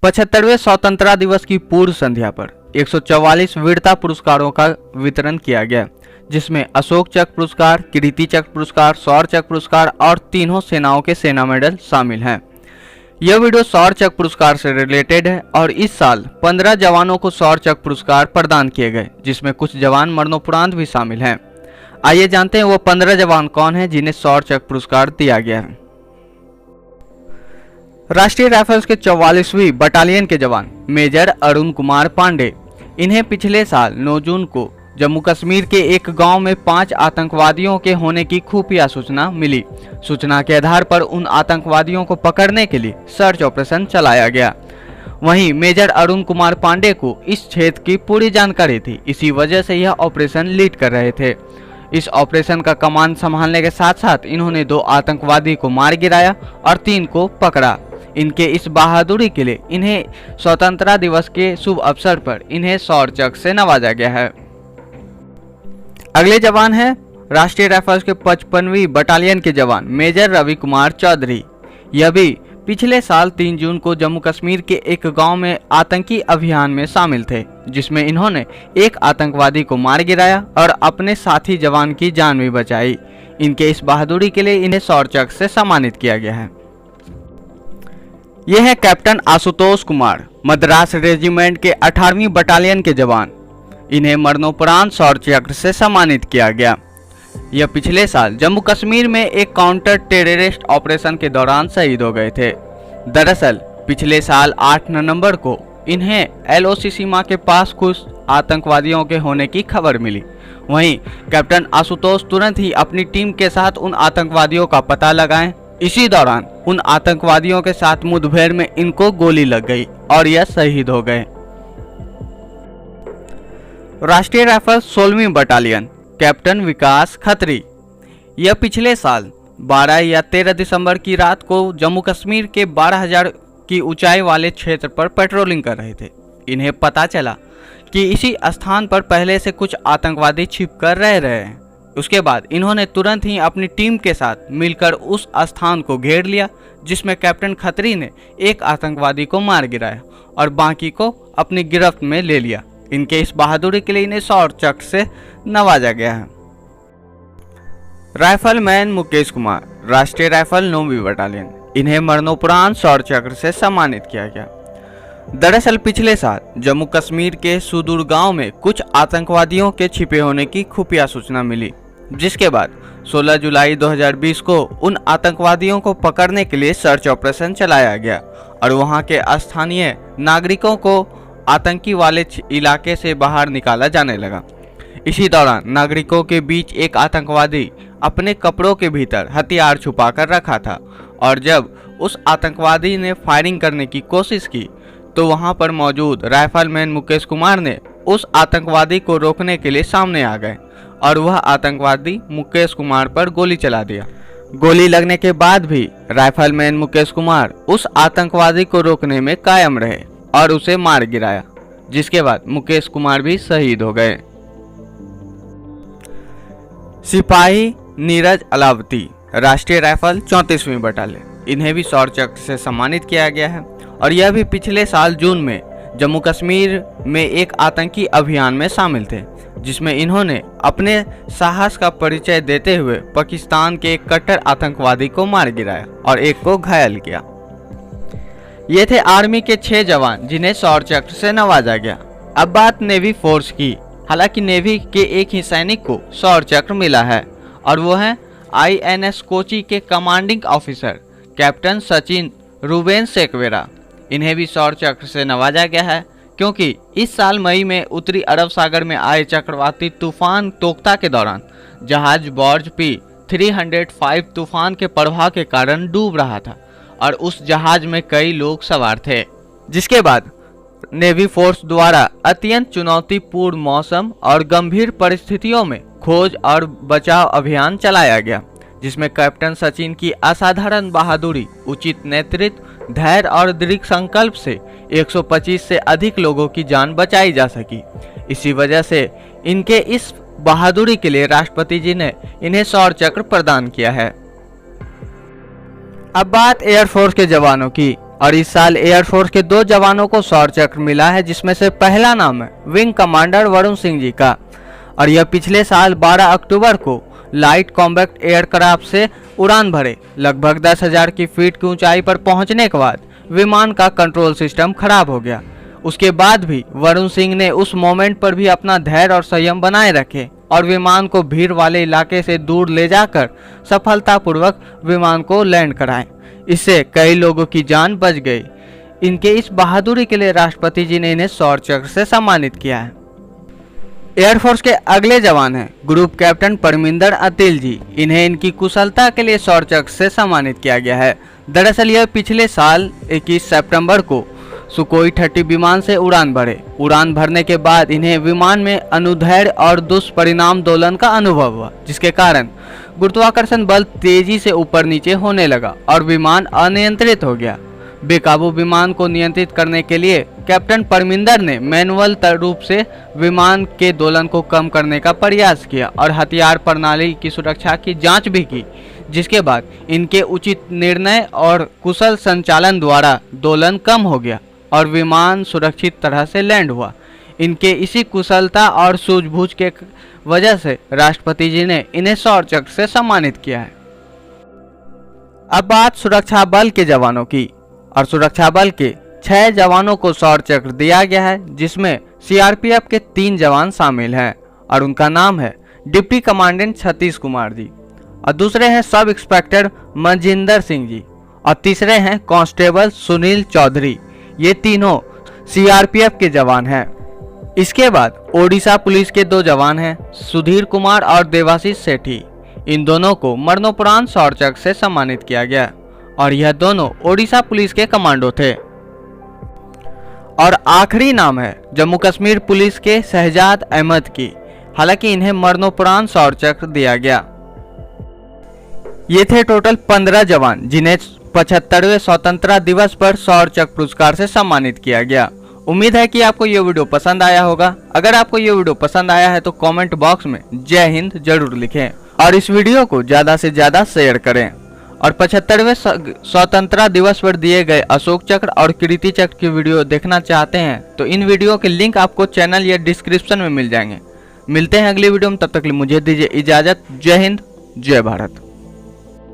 75वें स्वतंत्रता दिवस की पूर्व संध्या पर 144 वीरता पुरस्कारों का वितरण किया गया, जिसमें अशोक चक्र पुरस्कार, कीर्ति चक्र पुरस्कार, शौर्य चक्र पुरस्कार और तीनों सेनाओं के सेना मेडल शामिल हैं। यह वीडियो शौर्य चक्र पुरस्कार से रिलेटेड है और इस साल 15 जवानों को शौर्य चक्र पुरस्कार प्रदान किए गए, जिसमें कुछ जवान मरणोपरांत भी शामिल हैं। आइए जानते हैं वो 15 जवान कौन हैं जिन्हें शौर्य चक्र पुरस्कार दिया गया है। राष्ट्रीय राइफल्स के 44वीं बटालियन के जवान मेजर अरुण कुमार पांडे, इन्हें पिछले साल 9 जून को जम्मू कश्मीर के एक गांव में 5 आतंकवादियों के होने की खुफिया सूचना मिली। सूचना के आधार पर उन आतंकवादियों को पकड़ने के लिए सर्च ऑपरेशन चलाया गया। वहीं मेजर अरुण कुमार पांडे को इस क्षेत्र की पूरी जानकारी थी, इसी वजह से यह ऑपरेशन लीड कर रहे थे। इस ऑपरेशन का कमान संभालने के साथ साथ इन्होंने 2 आतंकवादी को मार गिराया और 3 को पकड़ा। इनके इस बहादुरी के लिए इन्हें स्वतंत्रता दिवस के शुभ अवसर पर इन्हें शौर्य चक्र से नवाजा गया है। अगले जवान हैं राष्ट्रीय राइफल्स के 55वीं बटालियन के जवान मेजर रवि कुमार चौधरी। यह भी पिछले साल 3 जून को जम्मू कश्मीर के एक गांव में आतंकी अभियान में शामिल थे, जिसमें इन्होंने एक आतंकवादी को मार गिराया और अपने साथी जवान की जान भी बचाई। इनके इस बहादुरी के लिए इन्हें शौर्य चक्र से सम्मानित किया गया है। यह है कैप्टन आशुतोष कुमार, मद्रास रेजिमेंट के 18वीं बटालियन के जवान। इन्हें मरणोपरांत शौर्य चक्र से सम्मानित किया गया। यह पिछले साल जम्मू कश्मीर में एक काउंटर टेररिस्ट ऑपरेशन के दौरान शहीद हो गए थे। दरअसल पिछले साल 8 नवंबर को इन्हें LOC सीमा के पास कुछ आतंकवादियों के होने की खबर मिली। वहीं कैप्टन आशुतोष तुरंत ही अपनी टीम के साथ उन आतंकवादियों का पता लगाएं। इसी दौरान उन आतंकवादियों के साथ मुठभेड़ में इनको गोली लग गई और यह शहीद हो गए। राष्ट्रीय राइफल 16वीं बटालियन कैप्टन विकास खत्री, यह पिछले साल 12 या 13 दिसंबर की रात को जम्मू कश्मीर के 12,000 की ऊंचाई वाले क्षेत्र पर पेट्रोलिंग कर रहे थे। इन्हें पता चला कि इसी स्थान पर पहले से कुछ आतंकवादी छिप कर रह रहे हैं। उसके बाद इन्होंने तुरंत ही अपनी टीम के साथ मिलकर उस स्थान को घेर लिया, जिसमें कैप्टन खत्री ने एक आतंकवादी को मार गिराया और बाकी को अपनी गिरफ्त में ले लिया। इनके इस बहादुरी के लिए इन्हें शौर्य चक्र से नवाजा गया है। राइफलमैन मुकेश कुमार, राष्ट्रीय राइफल 9वीं बटालियन, इन्हें मरणोपरांत शौर्य चक्र से सम्मानित किया गया। दरअसल पिछले साल जम्मू कश्मीर के सुदूर गांव में कुछ आतंकवादियों के छिपे होने की खुफिया सूचना मिली, जिसके बाद 16 जुलाई 2020 को उन आतंकवादियों को पकड़ने के लिए सर्च ऑपरेशन चलाया गया और वहां के स्थानीय नागरिकों को आतंकी वाले इलाके से बाहर निकाला जाने लगा। इसी दौरान नागरिकों के बीच एक आतंकवादी अपने कपड़ों के भीतर हथियार छुपाकर रखा था और जब उस आतंकवादी ने फायरिंग करने की कोशिश की तो वहां पर मौजूद राइफलमैन मुकेश कुमार ने उस आतंकवादी को रोकने के लिए सामने आ गए और वह आतंकवादी मुकेश कुमार पर गोली चला दिया। गोली लगने के बाद भी राइफलमैन मुकेश कुमार उस आतंकवादी को रोकने में कायम रहे और उसे मार गिराया, जिसके बाद मुकेश कुमार भी शहीद हो गए। सिपाही नीरज अलावती, राष्ट्रीय राइफल 34वीं बटालियन, इन्हें भी शौर्य चक्र से सम्मानित किया गया है और यह भी पिछले साल जून में जम्मू कश्मीर में एक आतंकी अभियान में शामिल थे, जिसमें इन्होंने अपने साहस का परिचय देते हुए पाकिस्तान के एक कट्टर आतंकवादी को मार गिराया और एक को घायल किया। ये थे आर्मी के 6 जवान जिन्हें शौर्य चक्र से नवाजा गया। अब बात नेवी फोर्स की। हालांकि नेवी के एक ही सैनिक को शौर्य चक्र मिला है और वो है INS कोची के commanding officer captain Sachin Ruben Sequeira. इन्हें भी शौर्य चक्र से नवाजा गया है क्योंकि इस साल मई में उत्तरी अरब सागर में आए चक्रवाती तूफान तोक्ता के दौरान जहाज बॉर्ज P-305 तूफान के प्रभाव के कारण डूब रहा था और उस जहाज में कई लोग सवार थे, जिसके बाद नेवी फोर्स द्वारा अत्यंत चुनौतीपूर्ण मौसम और गंभीर परिस्थितियों में खोज और बचाव अभियान चलाया गया, जिसमें कैप्टन सचिन की असाधारण बहादुरी, उचित नेतृत्व, धैर्य और दृढ़ संकल्प से 125 से अधिक लोगों की जान बचाई जा सकी। इसी वजह से इनके इस बहादुरी के लिए राष्ट्रपति जी ने इन्हें शौर्य चक्र प्रदान किया है। अब बात एयरफोर्स के जवानों की, और इस साल एयरफोर्स के 2 जवानों को शौर्य चक्र मिला है, जिसमें से पहला नाम है विंग कमांडर वरुण सिंह जी का। और यह पिछले साल 12 अक्टूबर को लाइट कॉम्बैट एयरक्राफ्ट से उड़ान भरे लगभग 10,000 की फीट की ऊंचाई पर पहुंचने के बाद विमान का कंट्रोल सिस्टम खराब हो गया। उसके बाद भी वरुण सिंह ने उस मोमेंट पर भी अपना धैर्य और संयम बनाए रखे और विमान को भीड़ वाले इलाके से दूर ले जाकर सफलतापूर्वक विमान को लैंड कराए। इससे कई लोगों की जान बच गई। इनके इस बहादुरी के लिए राष्ट्रपति जी ने इन्हें शौर्य चक्र से सम्मानित किया है। एयरफोर्स के अगले जवान हैं ग्रुप कैप्टन परमिंदर अतिल जी। इन्हें इनकी कुशलता के लिए शौर्य चक्र से सम्मानित किया गया है। दरअसल यह पिछले साल 21 सितंबर को सुकोई 30 विमान से उड़ान भरे। उड़ान भरने के बाद इन्हें विमान में अनुदैर्ध्य और दुष्परिणाम दोलन का अनुभव हुआ, जिसके कारण गुरुत्वाकर्षण बल तेजी से ऊपर नीचे होने लगा और विमान अनियंत्रित हो गया। बेकाबू विमान को नियंत्रित करने के लिए कैप्टन परमिंदर ने मैनुअल रूप से विमान के दोलन को कम करने का प्रयास किया और हथियार प्रणाली की सुरक्षा की जांच भी की, जिसके बाद इनके उचित निर्णय और कुशल संचालन द्वारा दोलन कम हो गया और विमान सुरक्षित तरह से लैंड हुआ। इनके इसी कुशलता और सूझबूझ के वजह से राष्ट्रपति जी ने इन्हें शौर्य चक्र से सम्मानित किया है। अब बात सुरक्षा बल के जवानों की, और सुरक्षा बल के 6 जवानों को शौर्य चक्र दिया गया है, जिसमें सीआरपीएफ के 3 जवान शामिल हैं और उनका नाम है डिप्टी कमांडेंट सतीश कुमार जी, और दूसरे हैं सब इंस्पेक्टर मनजिंदर सिंह जी, और तीसरे हैं कांस्टेबल सुनील चौधरी। ये तीनों सीआरपीएफ के जवान हैं। इसके बाद ओडिशा पुलिस के 2 जवान हैं सुधीर कुमार और देवाशीष सेठी। इन दोनों को मरणोपरांत शौर्य चक्र से सम्मानित किया गया और यह दोनों ओडिशा पुलिस के कमांडो थे। और आखिरी नाम है जम्मू कश्मीर पुलिस के शहजाद अहमद की। हालांकि इन्हें मरणोपरांत शौर्य चक्र दिया गया। ये थे टोटल 15 जवान जिन्हें 75वें स्वतंत्रता दिवस पर शौर्य चक्र पुरस्कार से सम्मानित किया गया। उम्मीद है कि आपको ये वीडियो पसंद आया होगा। अगर आपको ये वीडियो पसंद आया है तो कमेंट बॉक्स में जय हिंद जरूर लिखें और इस वीडियो को ज्यादा से ज्यादा शेयर करें। और 75वें स्वतंत्रता दिवस पर दिए गए अशोक चक्र और कीर्ति चक्र की वीडियो देखना चाहते हैं तो इन वीडियो के लिंक आपको चैनल या डिस्क्रिप्शन में मिल जाएंगे। मिलते हैं अगली वीडियो में, तब तक के लिए मुझे दीजिए इजाजत। जय हिंद, जय भारत।